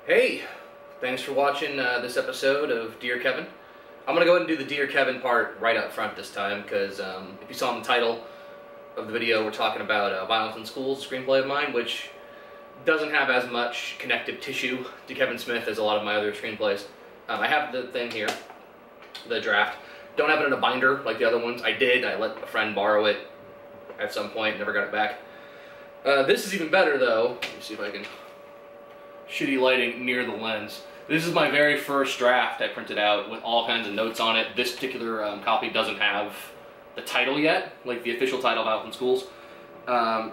Hey, thanks for watching this episode of Dear Kevin. I'm going to go ahead and do the Dear Kevin part right up front this time, because if you saw in the title of the video, we're talking about Violence in Schools, a screenplay of mine, which doesn't have as much connective tissue to Kevin Smith as a lot of my other screenplays. I have the thing here, the draft. Don't have it in a binder like the other ones. I did. I let a friend borrow it at some point, never got it back. This is even better, though. Let me see if I can... Shitty lighting near the lens. This is my very first draft I printed out with all kinds of notes on it. This particular copy doesn't have the title yet, like the official title of Violence in Schools.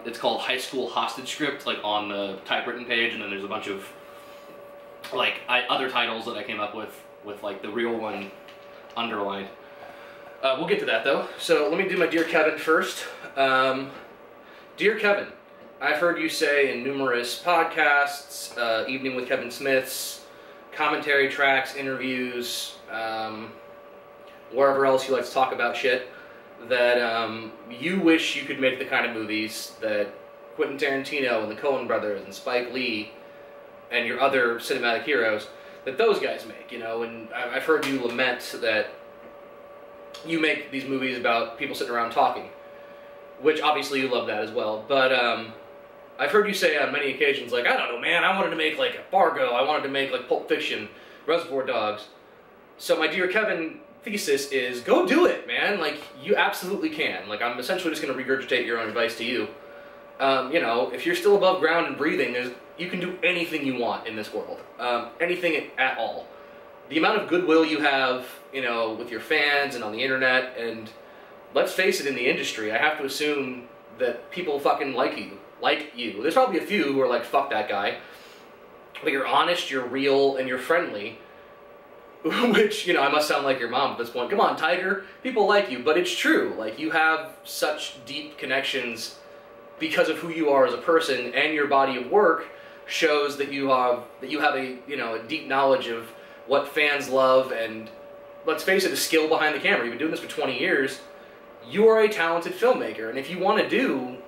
It's called High School Hostage Script, like on the typewritten page, and then there's a bunch of like other titles that I came up with like the real one underlined. We'll get to that though. So let me do my Dear Kevin first. Dear Kevin, I've heard you say in numerous podcasts, Evening with Kevin Smiths, commentary tracks, interviews, wherever else you like to talk about shit, that you wish you could make the kind of movies that Quentin Tarantino and the Coen brothers and Spike Lee and your other cinematic heroes, that those guys make, you know, and I've heard you lament that you make these movies about people sitting around talking, which obviously you love that as well, but I've heard you say on many occasions, like, I don't know, man, I wanted to make, like, Fargo, I wanted to make, like, Pulp Fiction, Reservoir Dogs. So my Dear Kevin thesis is, go do it, man. Like, you absolutely can. Like, I'm essentially just going to regurgitate your own advice to you. You know, if you're still above ground and breathing, you can do anything you want in this world. Anything at all. The amount of goodwill you have, you know, with your fans and on the internet, and let's face it, in the industry, I have to assume that people fucking like you. There's probably a few who are like, fuck that guy. But you're honest, you're real, and you're friendly. Which, you know, I must sound like your mom at this point. Come on, Tiger. People like you. But it's true. Like, you have such deep connections because of who you are as a person, and your body of work shows that you have a, you know, a deep knowledge of what fans love, and let's face it, a skill behind the camera. You've been doing this for 20 years. You are a talented filmmaker, and if you want to do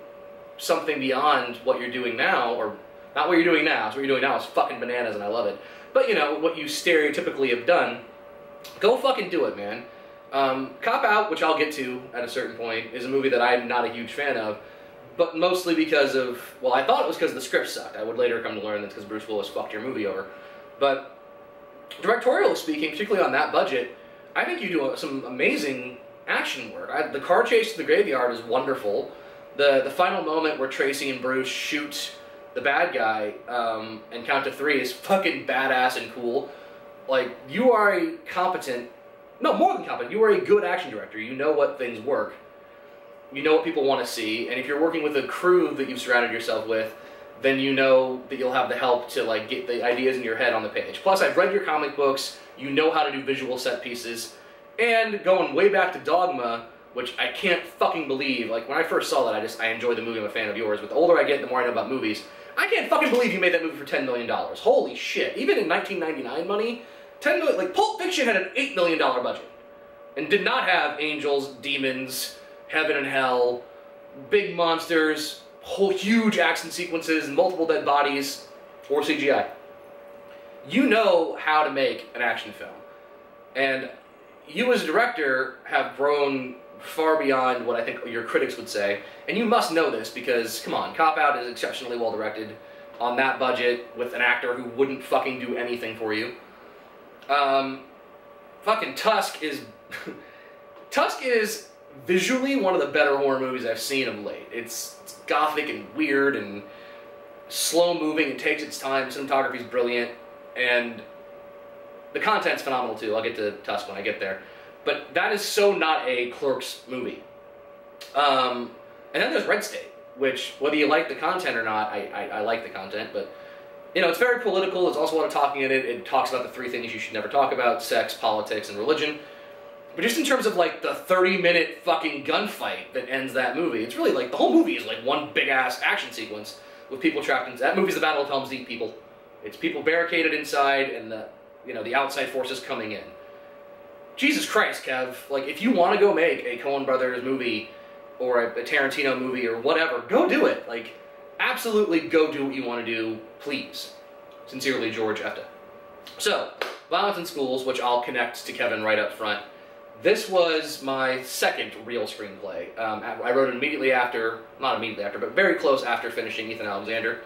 something beyond what you're doing now, or not what you're doing now, so what you're doing now is fucking bananas and I love it, but you know, what you stereotypically have done, go fucking do it, man. Cop Out, which I'll get to at a certain point, is a movie that I'm not a huge fan of, but mostly because of, well, I thought it was because the script sucked. I would later come to learn that's because Bruce Willis fucked your movie over. But directorially speaking, particularly on that budget, I think you do some amazing action work. The car chase to the graveyard is wonderful. The final moment where Tracy and Bruce shoot the bad guy and count to 3 is fucking badass and cool. Like, you are a competent, no, more than competent, you are a good action director. You know what things work. You know what people want to see, and if you're working with a crew that you've surrounded yourself with, then you know that you'll have the help to, like, get the ideas in your head on the page. Plus, I've read your comic books, you know how to do visual set pieces, and going way back to Dogma, which I can't fucking believe. Like, when I first saw that, I enjoyed the movie, I'm a fan of yours, but the older I get, the more I know about movies. I can't fucking believe you made that movie for $10 million. Holy shit. Even in 1999 money, $10 million, like, Pulp Fiction had an $8 million budget, and did not have angels, demons, heaven and hell, big monsters, whole huge action sequences, multiple dead bodies, or CGI. You know how to make an action film. And you as a director have grown far beyond what I think your critics would say, and you must know this because, come on, Cop Out is exceptionally well directed on that budget with an actor who wouldn't fucking do anything for you. Fucking Tusk is... Tusk is visually one of the better horror movies I've seen of late. It's gothic and weird and slow-moving, it takes its time, cinematography's brilliant, and the content's phenomenal too. I'll get to Tusk when I get there. But that is so not a Clerks movie. And then there's Red State, which, whether you like the content or not, I like the content, but, you know, it's very political. There's also a lot of talking in it. It talks about the 3 things you should never talk about: sex, politics, and religion. But just in terms of, like, the 30-minute fucking gunfight that ends that movie, it's really, like, the whole movie is, like, one big-ass action sequence with people trapped in... That movie's the Battle of Helm's Deep, people. It's people barricaded inside and the, you know, the outside forces coming in. Jesus Christ, Kev. Like, if you want to go make a Coen Brothers movie or a Tarantino movie or whatever, go do it. Like, absolutely go do what you want to do, please. Sincerely, George Efta. So, Violence in Schools, which I'll connect to Kevin right up front. This was my second real screenplay. I wrote it immediately after, not immediately after, but very close after finishing Ethan Alexander.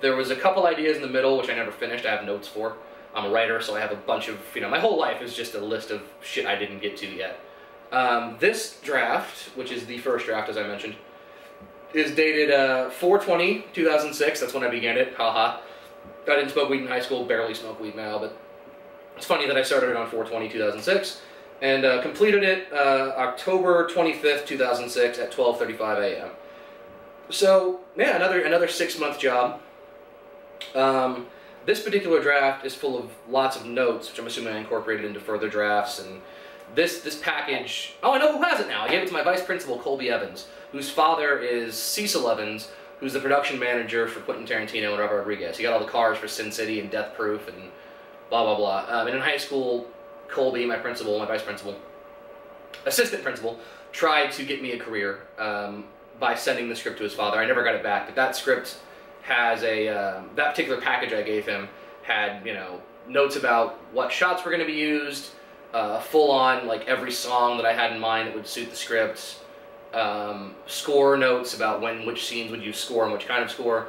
There was a couple ideas in the middle, which I never finished. I have notes for. I'm a writer, so I have a bunch of, my whole life is just a list of shit I didn't get to yet. This draft, which is the first draft, as I mentioned, is dated 4/20/2006. That's when I began it. Haha. I didn't smoke weed in high school, barely smoke weed now, but it's funny that I started it on 4/20/2006 and completed it October 25th, 2006 at 12:35 a.m. So, yeah, another 6-month job. This particular draft is full of lots of notes, which I'm assuming I incorporated into further drafts, and this package... Oh, I know who has it now! I gave it to my vice principal, Colby Evans, whose father is Cecil Evans, who's the production manager for Quentin Tarantino and Robert Rodriguez. He got all the cars for Sin City and Death Proof and blah, blah, blah. And in high school, Colby, my principal, my vice principal, assistant principal, tried to get me a career by sending the script to his father. I never got it back, but that script has a... that particular package I gave him had, notes about what shots were going to be used, full-on, like, every song that I had in mind that would suit the script, score notes about which scenes would use score and which kind of score,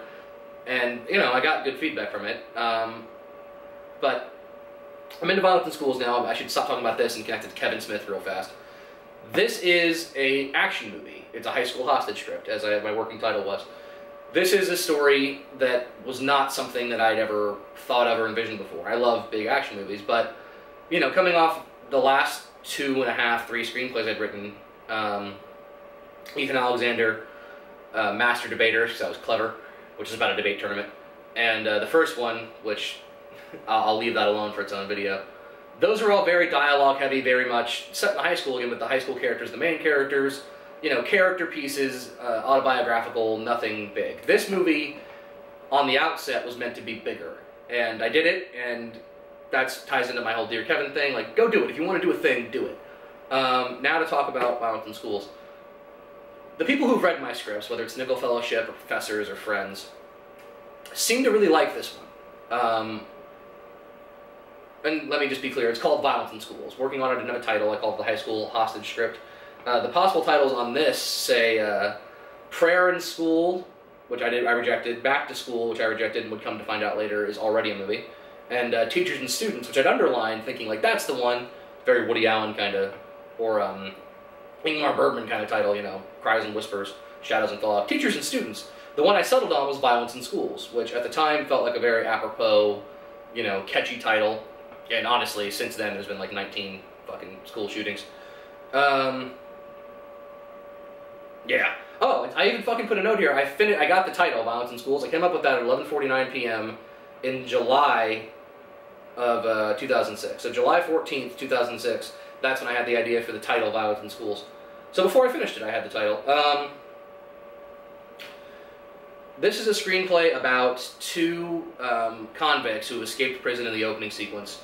and I got good feedback from it. But I'm into Violence in Schools now. I should stop talking about this and connect it to Kevin Smith real fast. This is an action movie. It's a high school hostage script, as my working title was. This is a story that was not something that I'd ever thought of or envisioned before. I love big action movies, but coming off the last 2.5, 3 screenplays I'd written. Ethan Alexander, Master Debater, because I was clever, which is about a debate tournament. And the first one, which I'll leave that alone for its own video. Those are all very dialogue heavy, very much set in high school again, with the high school characters, the main characters, character pieces, autobiographical, nothing big. This movie, on the outset, was meant to be bigger. And I did it, and that ties into my whole Dear Kevin thing. Like, go do it. If you want to do a thing, do it. Now to talk about Violence in Schools. The people who've read my scripts, whether it's Nickel Fellowship or professors or friends, seem to really like this one. And let me just be clear, it's called Violence in Schools. Working on it, another title, I call it the high school hostage script. The possible titles on this say Prayer in School, which I rejected, Back to School, which I rejected and would come to find out later is already a movie, and Teachers and Students, which I'd underlined, thinking like that's the one, very Woody Allen kind of, or Ingmar Bergman kind of title, Cries and Whispers, Shadows and Fallout. Teachers and Students. The one I settled on was Violence in Schools, which at the time felt like a very apropos, catchy title. And honestly, since then, there's been like 19 fucking school shootings. Yeah. Oh, I even fucking put a note here. I got the title, Violence in Schools. I came up with that at 11:49 p.m. in July of 2006. So July 14th, 2006, that's when I had the idea for the title, Violence in Schools. So before I finished it, I had the title. This is a screenplay about 2 convicts who escaped prison in the opening sequence.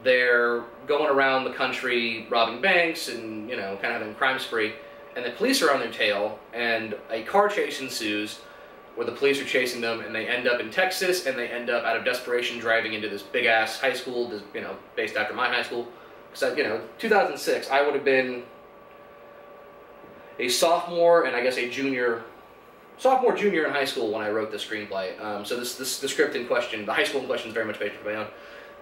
They're going around the country robbing banks and, kind of having a crime spree, and the police are on their tail, and a car chase ensues where the police are chasing them, and they end up in Texas, and they end up, out of desperation, driving into this big-ass high school, based after my high school. Because, 2006, I would have been a sophomore and I guess a junior in high school when I wrote the screenplay. So the script in question, the high school in question, is very much based on my own.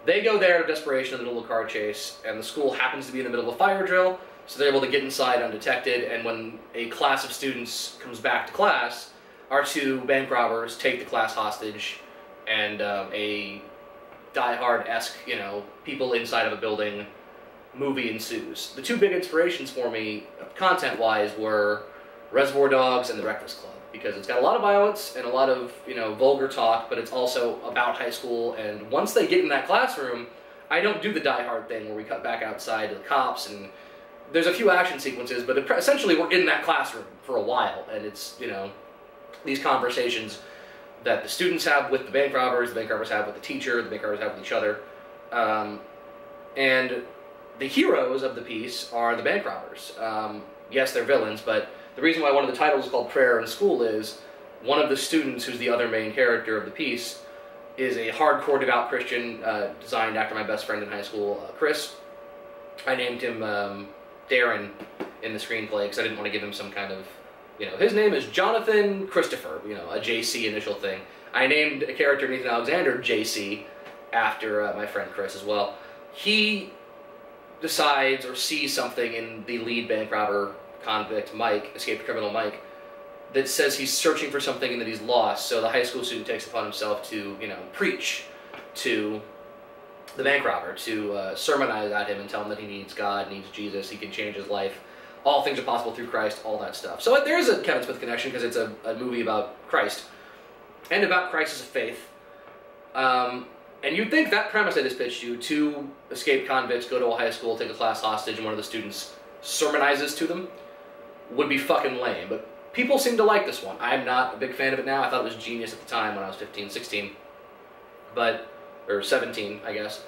They go there out of desperation in the middle of a car chase, and the school happens to be in the middle of a fire drill, so they're able to get inside undetected, and when a class of students comes back to class, our 2 bank robbers take the class hostage, and a Die Hard-esque, people inside of a building movie ensues. The 2 big inspirations for me, content-wise, were Reservoir Dogs and The Breakfast Club, because it's got a lot of violence and a lot of, vulgar talk, but it's also about high school, and once they get in that classroom, I don't do the Die Hard thing where we cut back outside to the cops, and there's a few action sequences, but essentially we're in that classroom for a while, and it's, these conversations that the students have with the bank robbers have with the teacher, the bank robbers have with each other, and the heroes of the piece are the bank robbers. Yes, they're villains, but the reason why one of the titles is called Prayer in School is one of the students, who's the other main character of the piece, is a hardcore devout Christian, designed after my best friend in high school, Chris. I named him Darren in the screenplay because I didn't want to give him some kind of, his name is Jonathan Christopher, a JC initial thing. I named a character, Nathan Alexander, JC, after my friend Chris as well. He decides or sees something in the lead bank robber convict, Mike, escaped criminal Mike, that says he's searching for something and that he's lost. So the high school student takes upon himself to, preach to the bank robber, to sermonize at him and tell him that he needs God, needs Jesus, he can change his life. All things are possible through Christ, all that stuff. So there's a Kevin Smith connection because it's a movie about Christ and about crisis of faith. And you'd think that premise I just pitched you, two escaped convicts go to a high school, take a class hostage, and one of the students sermonizes to them, would be fucking lame. But people seem to like this one. I'm not a big fan of it now. I thought it was genius at the time when I was 15, 16. Or 17, I guess.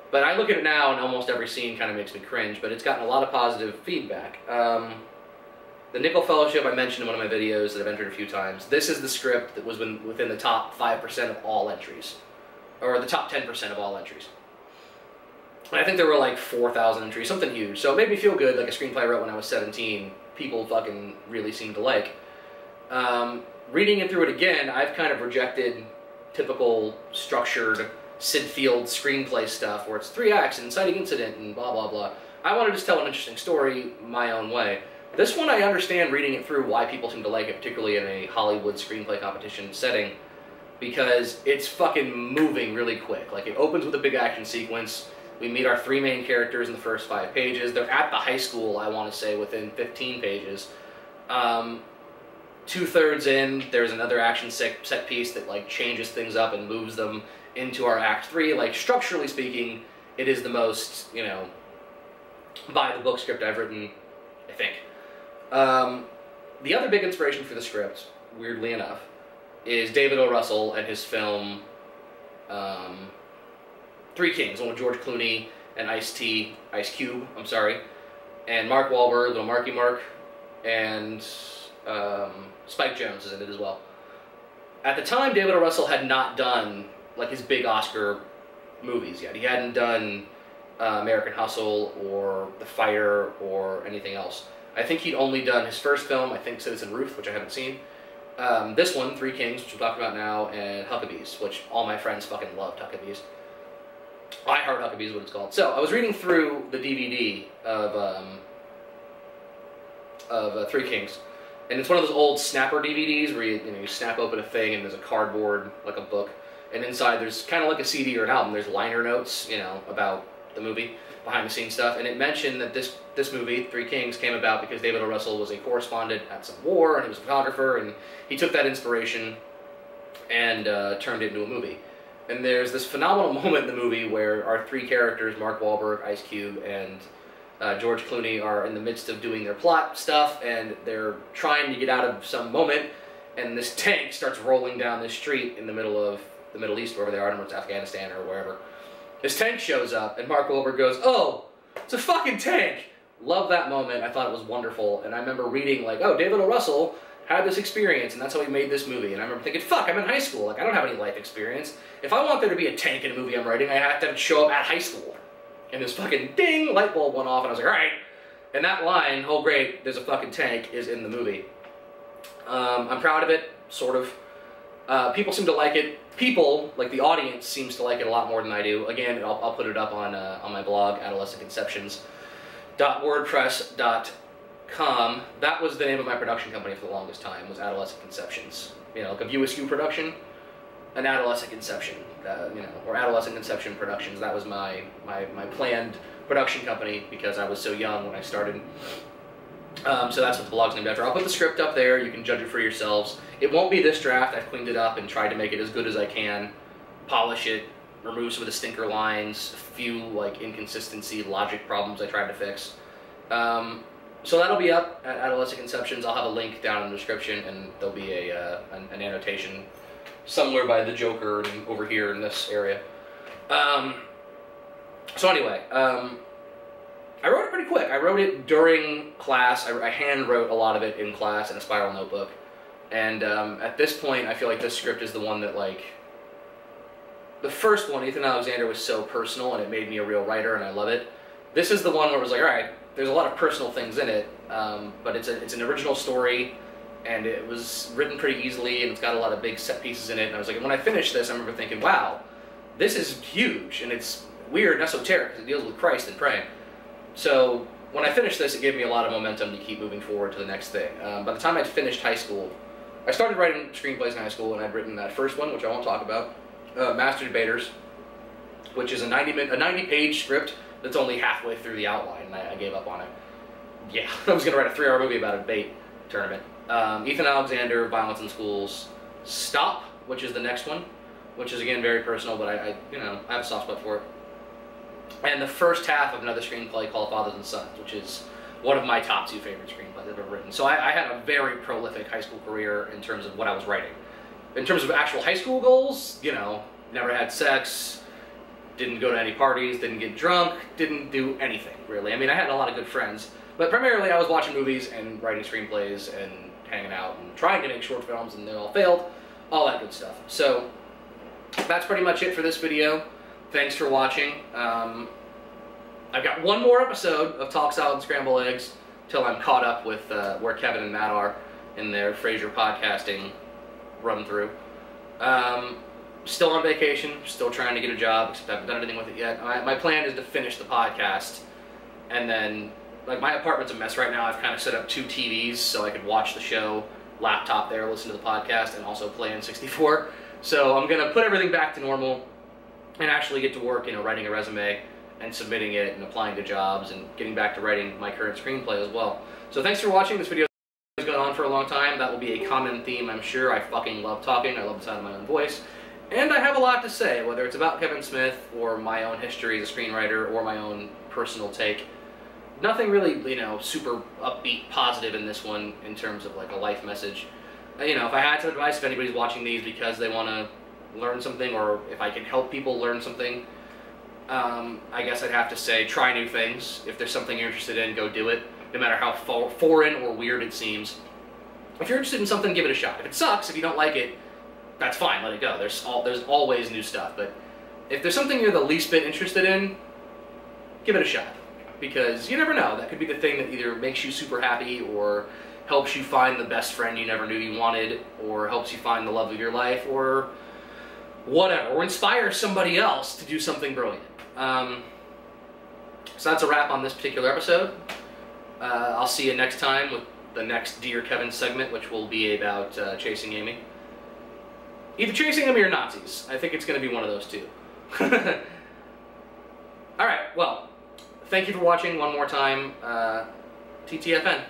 But I look at it now and almost every scene kind of makes me cringe, but it's gotten a lot of positive feedback. The Nickel Fellowship I mentioned in one of my videos that I've entered a few times. This is the script that was within the top 5% of all entries. Or the top 10% of all entries. And I think there were like 4,000 entries, something huge. So it made me feel good, like a screenplay I wrote when I was 17, people fucking really seemed to like. Reading it through it again, I've kind of rejected typical structured Sid Field screenplay stuff where it's 3 acts and inciting incident and blah blah blah. I want to just tell an interesting story my own way. This one I understand reading it through why people seem to like it, particularly in a Hollywood screenplay competition setting, because it's fucking moving really quick. Like, it opens with a big action sequence. We meet our 3 main characters in the first 5 pages. They're at the high school, I want to say, within 15 pages. 2/3 in, there's another action set piece that like changes things up and moves them into our Act 3. Like, structurally speaking, it is the most, by the book script I've written, I think. The other big inspiration for the script, weirdly enough, is David O. Russell and his film Three Kings, one with George Clooney and Ice Cube, and Mark Wahlberg, little Marky Mark, and Spike Jonze is in it as well. At the time, David O. Russell had not done like his big Oscar movies yet. He hadn't done American Hustle or The Fighter or anything else. I think he'd only done his first film, I think Citizen Ruth, which I haven't seen. This one, Three Kings, which we'll talk about now, and Huckabees, which all my friends fucking loved Huckabees. I Heart Huckabees is what it's called. So, I was reading through the DVD of Three Kings, and it's one of those old snapper DVDs where you snap open a thing and there's a cardboard, like a book, and inside there's kind of like a CD or an album. There's liner notes, about the movie, behind the scenes stuff, and it mentioned that this movie, Three Kings, came about because David O. Russell was a correspondent at some war, and he was a photographer, and he took that inspiration and turned it into a movie. And there's this phenomenal moment in the movie where our 3 characters, Mark Wahlberg, Ice Cube, and George Clooney, are in the midst of doing their plot stuff, and they're trying to get out of some moment, and this tank starts rolling down this street in the middle of the Middle East, wherever they are. I don't know if it's Afghanistan or wherever. This tank shows up, and Mark Wahlberg goes, "Oh, it's a fucking tank!" Love that moment. I thought it was wonderful, and I remember reading, like, oh, David O. Russell had this experience, and that's how he made this movie. And I remember thinking, fuck, I'm in high school. Like, I don't have any life experience. If I want there to be a tank in a movie I'm writing, I have to have it show up at high school. And this fucking ding, light bulb went off, and I was like, alright. And that line, oh great, there's a fucking tank, is in the movie. I'm proud of it, sort of. People seem to like it. People, like the audience, seems to like it a lot more than I do. Again, I'll put it up on my blog, adolescentconceptions.wordpress.com. That was the name of my production company for the longest time, was Adolescent Conceptions. Like a View Askew production, an Adolescent Conception, or Adolescent Conception Productions. That was my planned production company because I was so young when I started. So that's what the blog's named after. I'll put the script up there. You can judge it for yourselves. It won't be this draft. I've cleaned it up and tried to make it as good as I can, polish it, remove some of the stinker lines, a few like inconsistency, logic problems I tried to fix. So that'll be up at Adolescent Conceptions. I'll have a link down in the description, and there'll be an annotation somewhere by the Joker and over here in this area. So anyway, I wrote it pretty quick. I wrote it during class. I hand wrote a lot of it in class in a spiral notebook. And at this point, I feel like this script is the one that, like, the first one, Ethan Alexander, was so personal and it made me a real writer, and I love it. This is the one where it was like, all right, there's a lot of personal things in it, but it's an original story, and it was written pretty easily, and it's got a lot of big set pieces in it. And I was like, when I finished this, I remember thinking, wow, this is huge, and it's weird and esoteric because it deals with Christ and praying. So when I finished this, it gave me a lot of momentum to keep moving forward to the next thing. By the time I'd finished high school, I started writing screenplays in high school, and I'd written that first one, which I won't talk about, Master Debaters, which is a 90-page script that's only halfway through the outline, and I gave up on it. Yeah, I was going to write a 3-hour movie about a debate tournament. Ethan Alexander, Violence in Schools. Stop, which is the next one, which is, again, very personal, but I have a soft spot for it. And the first half of another screenplay called Fathers and Sons, which is one of my top 2 favorite screenplays I've ever written. So I had a very prolific high school career in terms of what I was writing. In terms of actual high school goals, never had sex, didn't go to any parties, didn't get drunk, didn't do anything, really. I mean, I had a lot of good friends, but primarily I was watching movies and writing screenplays and hanging out and trying to make short films, and they all failed, all that good stuff. So that's pretty much it for this video. Thanks for watching. I've got one more episode of Talk Salad and Scramble Eggs till I'm caught up with where Kevin and Matt are in their Frasier podcasting run-through. Still on vacation, still trying to get a job, except I haven't done anything with it yet. My plan is to finish the podcast, and then, like, my apartment's a mess right now. I've kind of set up 2 TVs so I could watch the show, laptop there, listen to the podcast, and also play in 64. So I'm going to put everything back to normal and actually get to work, writing a resume and submitting it and applying to jobs and getting back to writing my current screenplay as well. So thanks for watching. This video has gone on for a long time. That will be a common theme, I'm sure. I fucking love talking. I love the sound of my own voice. And I have a lot to say, whether it's about Kevin Smith or my own history as a screenwriter or my own personal take. Nothing really, super upbeat, positive in this one in terms of like a life message. If I had some advice, if anybody's watching these because they want to learn something, or if I can help people learn something, I guess I'd have to say try new things. If there's something you're interested in, go do it, no matter how foreign or weird it seems. If you're interested in something, give it a shot. If it sucks, if you don't like it, that's fine, let it go. There's always new stuff, but if there's something you're the least bit interested in, give it a shot. Because you never know, that could be the thing that either makes you super happy, or helps you find the best friend you never knew you wanted, or helps you find the love of your life, or whatever, or inspires somebody else to do something brilliant. So that's a wrap on this particular episode. I'll see you next time with the next Dear Kevin segment, which will be about chasing Amy. Either chasing Amy or Nazis. I think it's going to be one of those two. Alright, well, thank you for watching one more time. TTFN.